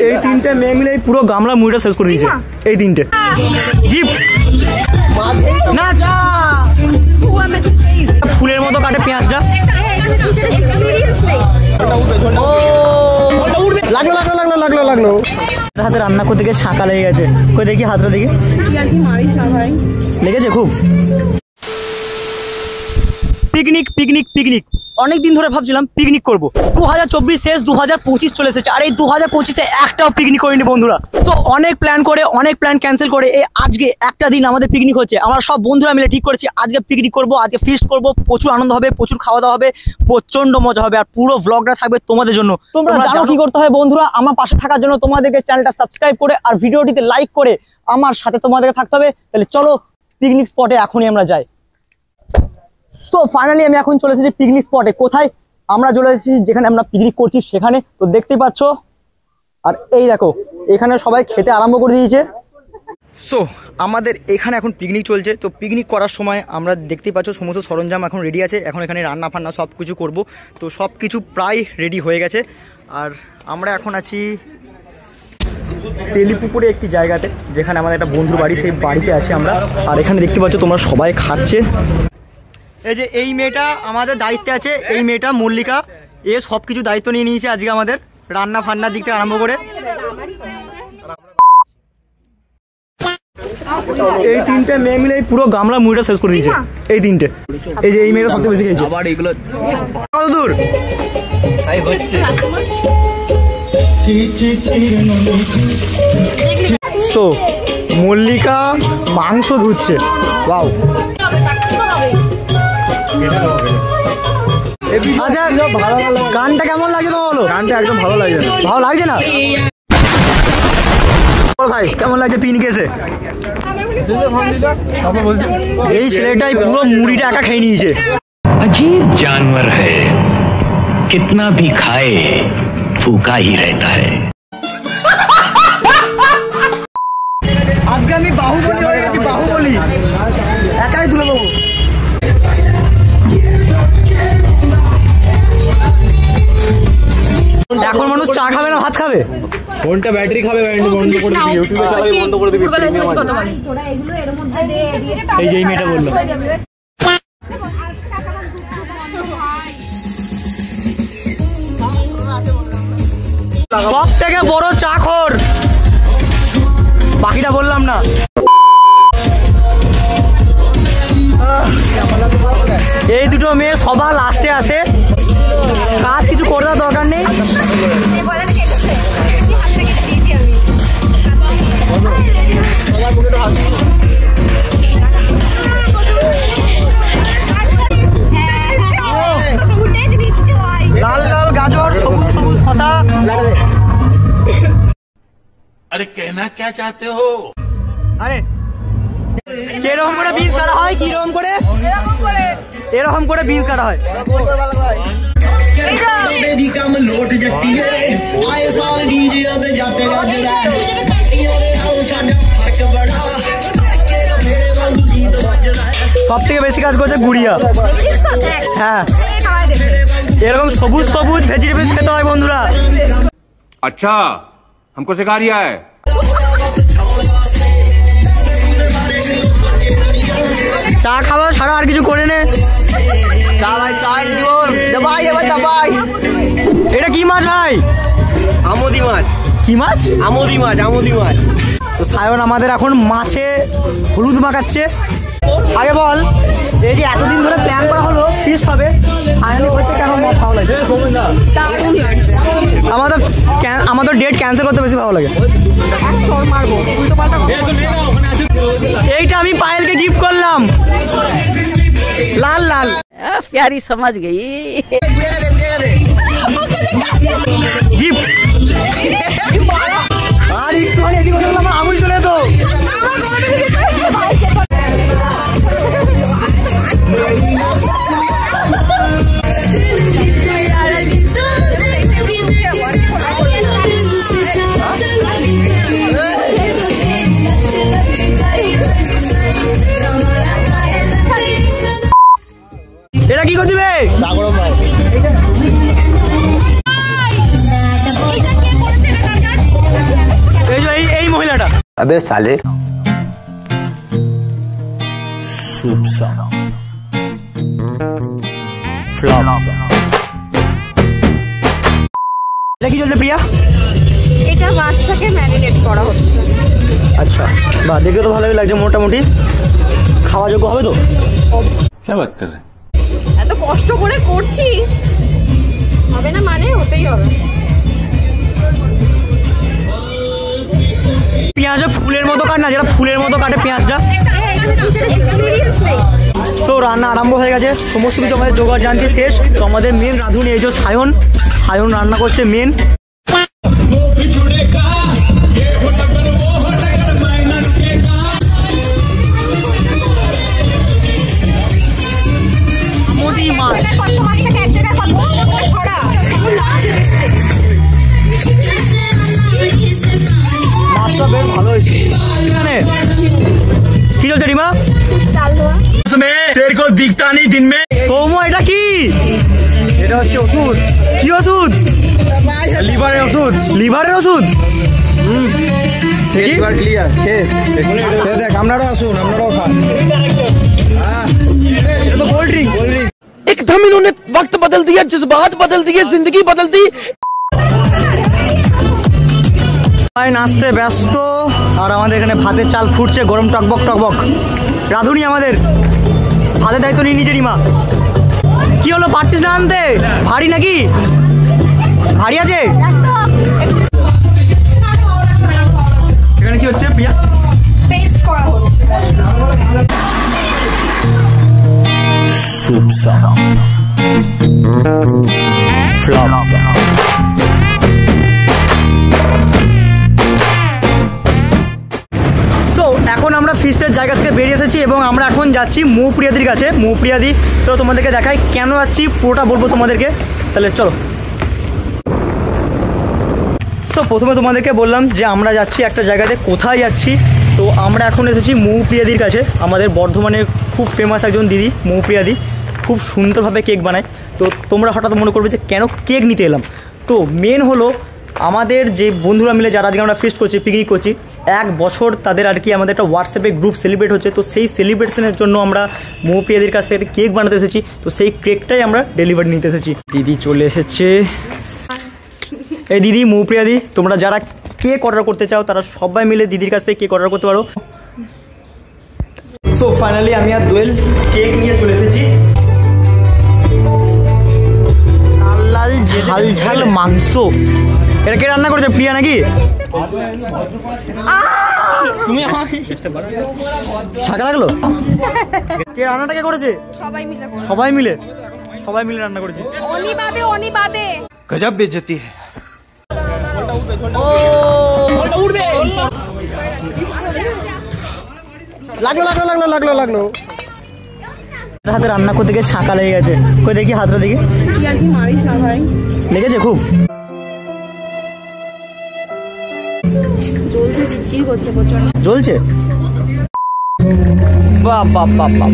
এই তিনটে মেয়ে মিলে পুরো গামলা মুড়িটা শেষ করে দিয়েছে। এই তিনটে নাচ ফুলের মতো কাটে পেঁয়াজটা। লাগলো লাগলো লাগলো লাগলো লাগলো হাতে রান্না করতে গিয়ে ছাঁকা লেগে গেছে। কই দেখি হাতটা দেখি, লেগেছে খুব। পিকনিক পিকনিক পিকনিক অনেকদিন ধরে ভাবছিলাম পিকনিক করবো। 2024 শেষ, 2025 চলে এসেছে, আর এই 2025-এ একটাও পিকনিক করিনি বন্ধুরা। তো অনেক প্ল্যান করে, অনেক প্ল্যান ক্যান্সেল করে এই আজকে একটা দিন আমাদের পিকনিক হচ্ছে। আমরা সব বন্ধুরা মিলে ঠিক করেছি আজকে পিকনিক করবো, আজকে ফিস্ট করবো, প্রচুর আনন্দ হবে, প্রচুর খাওয়া দাওয়া হবে, প্রচন্ড মজা হবে, আর পুরো ভ্লগটা থাকবে তোমাদের জন্য। তোমরা জানো কি করতে হয় বন্ধুরা, আমার পাশে থাকার জন্য তোমাদেরকে চ্যানেলটা সাবস্ক্রাইব করে আর ভিডিওটিতে লাইক করে আমার সাথে তোমাদেরকে থাকতে হবে। তাহলে চলো পিকনিক স্পটে এখনই আমরা যাই। তো ফাইনালি আমি এখন চলে এসেছি পিকনিক স্পটে। কোথায়? আমরা চলে এসেছি যেখানে আমরা পিকনিক করছি সেখানে। তো দেখতেই পাচ্ছ, আর এই দেখো এখানে সবাই খেতে আরম্ভ করে দিয়েছে। সো আমাদের এখানে এখন পিকনিক চলছে। তো পিকনিক করার সময় আমরা দেখতেই পাচ্ছ সমস্ত সরঞ্জাম এখন রেডি আছে। এখন এখানে রান্না ফান্না সব কিছু করবো। তো সব কিছু প্রায় রেডি হয়ে গেছে। আর আমরা এখন আছি তেলিপুকুরে একটি জায়গাতে, যেখানে আমাদের একটা বন্ধুর বাড়ি, সেই বাড়িতে আছি আমরা। আর এখানে দেখতে পাচ্ছ তোমরা সবাই খাচ্ছে। এই যে এই মেয়েটা আমাদের দায়িত্বে আছে, এই মেয়েটা মল্লিকা, এ সব কিছু দায়িত্ব নিয়ে নিয়েছে আজকে আমাদের রান্না ফান্নার দিক থেকে আরম্ভ করে। এই তিনটে মেয়ে মিলে পুরো গামলা মুড়িটা শেষ করে দিয়েছে। এই তিনটে, এই যে এই মেয়েটা সবথেকে বেশি খেয়েছে। আবার এইগুলো কত দূর তো মল্লিকা মাংস ধুচ্ছে। ওয়াও, আচ্ছা গানটা কেমন লাগে তোমার বলো? গানটা একদম ভালো লাগছে না। ভালো লাগছে না? ভাই কেমন লাগছে পিকনিক এসে? এই ছেলেটাই পুরো মুড়িটা একা খেয়ে নিয়েছে। अजीब जानवर है, कितना भी खाए फूका ही रहता है। আজকে আমি বাহুবলী হয়ে গেছি, বাহুবলী একাই তুলে দেবো। এখন মানুষ চা খাবে না ভাত খাবে? ফোনটা ব্যাটারি খাবে, বন্ধ করে দিবি, ইউটিউবে চালাবি বন্ধ করে দিবি। এই যে মেয়েটা বললো। সব থেকে বড় চাখর, বাকিটা বললাম না। এই দুটো মেয়ে সবার লাস্টে আসে, কাজ কিছু করার দরকার নেই। লাল লাল গাজর, সবুজ সবুজ শসা। अरे कहना क्या चाहते हो? আরে এরকম করে বিনস কাটা হয়, কিরকম করে এরকম করে বিনস কাটা হয়। সব থেকে বেশি কাজ করছে গুড়িয়া। হ্যাঁ, এরকম সবুজ সবুজ ভেজিটেবলস খেতে হয় বন্ধুরা। अच्छा, हमको सिखा रिया है। চা খাওয়া ছাড়া আর কিছু করে নে। এটা কি মাছ ভাই? আমোদি মাছ। কি মাছ? আমোদি মাছ, আমোদি মাছ। তো সায়ন আমাদের এখন মাছে হলুদ মাখাচ্ছে। আগে বল, এই যে এতদিন ধরে প্ল্যান করা হলো ফিস্ট হবে, ফাইনালি হচ্ছে কেন ভালো লাগে? আমাদের ডেট ক্যান্সেল করতে বেশি ভালো লাগে। এইটা আমি পায়েলকে গিফট করলাম, লাল লাল। प्यारी समझ गई। গিফট আর একটু আমার আঙুল চলে তো। এটা কি করে দিবে? अबे साले এটা কি চলছে প্রিয়া? এটা মাছটাকে ম্যারিনেট করা হচ্ছে। আচ্ছা, বাহ, দেখে তো ভালোই লাগছে। মোটামুটি খাওয়া যোগ্য হবে তো? क्या बात कर रहे हैं? এত কষ্ট করে করছি, হবে না মানে হতেই হবে। পেঁয়াজটা ফুলের মতো কাট না, যেটা ফুলের মতো কাটে পেঁয়াজটা। এক্সপেরিয়েন্স নেই। তো রান্না আরম্ভ হয়ে গেছে, সমস্ত কিছু আমাদের জোগাড় জানতে শেষ। তো আমাদের মেন রাঁধুনি এই যে সায়ন রান্না করছে মেন। মাছটাকে এক জায়গায় করবো, ছড়া মাছটা বেশ ভালো হয়েছে। কি চলছে রিমা? চাল ধোয়া। সৌম্য, এটা কি? এটা হচ্ছে ওষুধ। কি ওষুধ? লিভারের ওষুধ। লিভারের ওষুধ? এটা তো কোল্ড ড্রিঙ্ক। एकदम इन्होंने वक्त बदल दिया, जज्बात बदल दिए, जिंदगी बदल दी। নাচতে ব্যস্ত, আর আমাদের এখানে ভাতের চাল ফুটছে গরম টকবক টকবক। রাঁধুনি আমাদের ভাতের দায়িত্ব নিয়ে নিচে রিমা। কি হলো, পারছিস না আনতে? ভারী নাকি? ভারী আছে? এখানে কি হচ্ছে প্রিয়া? পেস্ট করা হচ্ছে। এখন আমরা ফিস্টের জায়গা থেকে বেরিয়ে এসেছি এবং আমরা এখন যাচ্ছি মৌপ্রিয়াদির কাছে। মৌপ্রিয়াদি, তো তোমাদেরকে দেখাই কেন যাচ্ছি, পুরোটা বলবো তোমাদেরকে। তাহলে চলো। সো প্রথমে তোমাদেরকে বললাম যে আমরা যাচ্ছি একটা জায়গাতে। কোথায় যাচ্ছি? তো আমরা এখন এসেছি মৌপ্রিয়াদির কাছে। আমাদের বর্ধমানে খুব ফেমাস একজন দিদি মৌপ্রিয়াদি, খুব সুন্দরভাবে কেক বানায়। তো তোমরা হঠাৎ মনে করবে যে কেন কেক নিতে এলাম। তো মেন হলো আমাদের যে বন্ধুরা মিলে যারা আজকে আমরা ফিস্ট করছি, পিকনিক করছি, 1 বছর তাদের আর কি আমাদের একটা হোয়াটসঅ্যাপে গ্রুপ সেলিব্রেট হচ্ছে। তো সেই সেলিব্রেশনের জন্য আমরা মৌপ্রিয়াদির কাছ থেকে কেক বানাতে এসেছি। তো সেই কেকটাই আমরা ডেলিভারি নিতে এসেছি। দিদি চলে এসেছে। এই দিদি, মৌপ্রিয়াদি, তোমরা যারা কেক অর্ডার করতে চাও তারা সবাই মিলে দিদির কাছ থেকে কেক অর্ডার করতে পারো। সো ফাইনালি আমি আর দোয়েল কেক নিয়ে চলে এসেছি। লাল ঝাল ঝাল মাংস। এটা কে রান্না করেছে? প্রিয়া নাকি? তুমি ছাকা লাগলো? কে রান্নাটা কে করেছে? সবাই মিলে করো। সবাই মিলে রান্না করেছে। অনিবাদে गजब बेइज्जती है। লাগলো। হাতে রান্না করতে গিয়ে ছাকা লেগে গেছে। কই দেখি হাতটা দেখি। কি আর কি মারিস না ভাই? লেগেছে খুব? জ্বলছে, চিচির করছে প্রচন্ড। জ্বলছে? বাহ বাহ বাহ বাহ,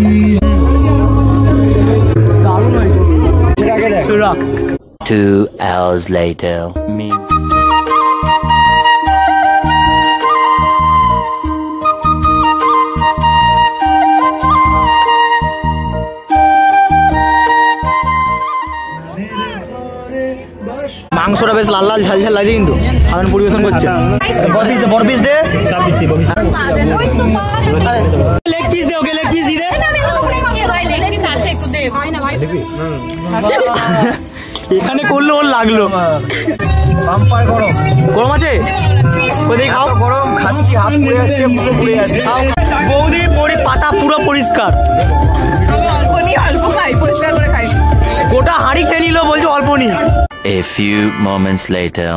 দারুণ হয়েছে। 2 hours later. মাংসটা বেশ লাল লাল ঝাল ঝাল লাগছে কিন্তু। আমি পরিবেশন করছে। বরপিস দে। ওই তো পার। লেগ পিস দে, ওকে লেগ পিস দি দে। এখানে করলে ওর লাগলো। গরম আছে? ওই খাও। গরম খাচ্ছি, হাত পুড়ে যাচ্ছে, মুখে পুড়ে যাচ্ছে। বৌদি পাতা পুরো পরিষ্কার। গোটা হাঁড়ি খেয়ে নিল, বলছে অল্প নি। A few moments later.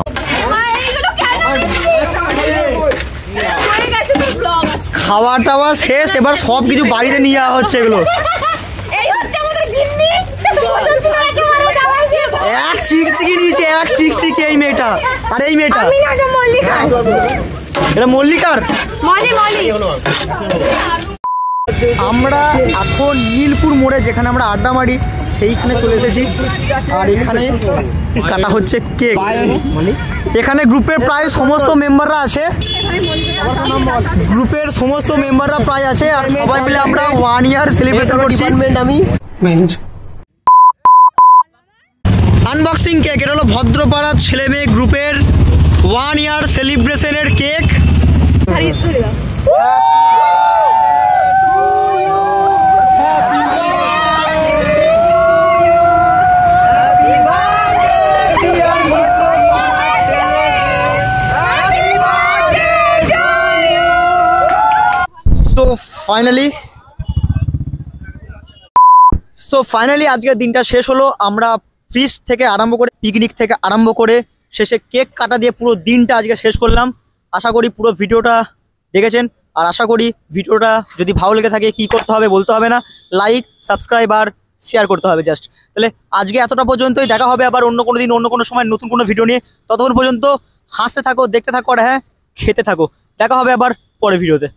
খাওয়া টাওয়া শেষ, এবার সব কিছু বাড়িতে নিয়ে যাওয়া হচ্ছে। এগুলো এক চিকচিকি নিয়েছে, এক চিকচিকি এই মেয়েটা। আর এই মেয়েটা এটা মল্লিকার। আমরা এখন নীলপুর মোড়ে, যেখানে আমরা আড্ডা মারি, সেইখানে চলে এসেছি। আর এখানে কাটা হচ্ছে কেক। এখানে গ্রুপের প্রায় সমস্ত মেম্বাররা আছে, গ্রুপের সমস্ত মেম্বাররা প্রায় আছে, আর সবাই মিলে আমরা 1 ইয়ার সেলিব্রেশন করছি। আনবক্সিং কেক, এটা হলো ভদ্রপাড়া ছেলে মেয়ে গ্রুপের 1 ইয়ার সেলিব্রেশনের কেক। সো ফাইনালি আজকের দিনটা শেষ হলো। আমরা ফিস্ট থেকে আরম্ভ করে পিকনিক থেকে আরম্ভ করে শেষে কেক কাটা দিয়ে পুরো দিনটা আজকে শেষ করলাম। আশা করি পুরো ভিডিওটা দেখেছেন, আর আশা করি ভিডিওটা যদি ভালো লেগে থাকে কি করতে হবে বলতে হবে না, লাইক সাবস্ক্রাইব আর শেয়ার করতে হবে জাস্ট। তাহলে আজকে এতটা পর্যন্তই, দেখা হবে আবার অন্য কোনো দিন অন্য কোনো সময় নতুন কোনো ভিডিও নিয়ে। ততক্ষণ পর্যন্ত হাসতে থাকো, দেখতে থাকো, আর হ্যাঁ খেতে থাকো। দেখা হবে আবার পরের ভিডিওতে।